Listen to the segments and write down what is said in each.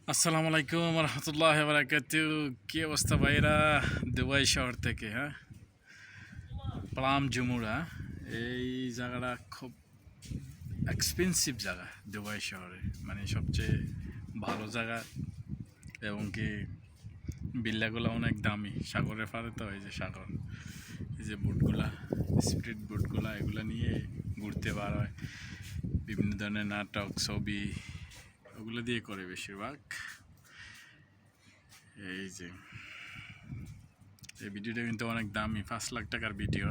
আসসালামু আলাইকুম রহমতুল্লাহ বারাকাতু। কি অবস্থা ভাইরা? দুবাই শহর থেকে, হ্যাঁ, প্লাম জুমুরা। এই জায়গাটা খুব এক্সপেন্সিভ জায়গা দুবাই শহরে, মানে সবচেয়ে ভালো জায়গা। এবং কি বিল্লাগুলো অনেক দামি, সাগরের পাড়ে তো, এই যে সাগর, এই যে বোটগুলা, স্পিড বোটগুলা, এগুলো নিয়ে ঘুরতে বার হয়। বিভিন্ন ধরনের নাটক, ছবি, ওগুলো দিয়ে করে বেশিরভাগ। এই যে এই ভিডিওটা কিন্তু অনেক দামি, 5 লাখ টাকার ভিডিও।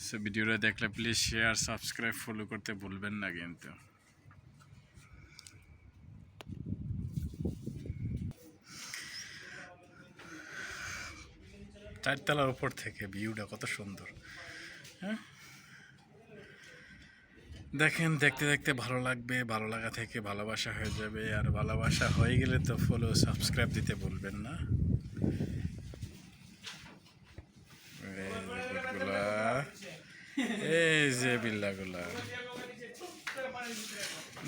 সো ভিডিওটা দেখলে প্লিজ শেয়ার, সাবস্ক্রাইব, ফলো করতে ভুলবেন না কিন্তু। চারতলার উপর থেকে ভিউটা কত সুন্দর, হ্যাঁ। দেখেন, দেখতে দেখতে ভালো লাগবে, ভালো লাগা থেকে ভালোবাসা হয়ে যাবে, আর ভালোবাসা হয়ে গেলে তো ফলো সাবস্ক্রাইব দিতে ভুলবেন না। এই যে বিল্লাগুলা,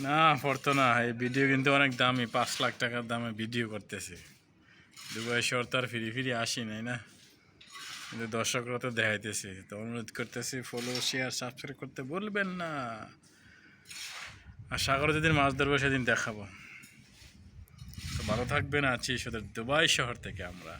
না পড়তো না। এই ভিডিও কিন্তু অনেক দামি, 5 লাখ টাকার দামে ভিডিও করতেছে। দুবাই শহর তো আর ফিরি ফিরি আসি নাই না, কিন্তু দর্শকরা তো দেখাইতেছে। তো অনুরোধ করতেছি, ফলো, শেয়ার, সাবস্ক্রাইব করতে বলবেন না। আর সাগরে যেদিন মাছ ধরবো সেদিন দেখাবো। তো ভালো থাকবেন, আছি শুধু দুবাই শহর থেকে আমরা।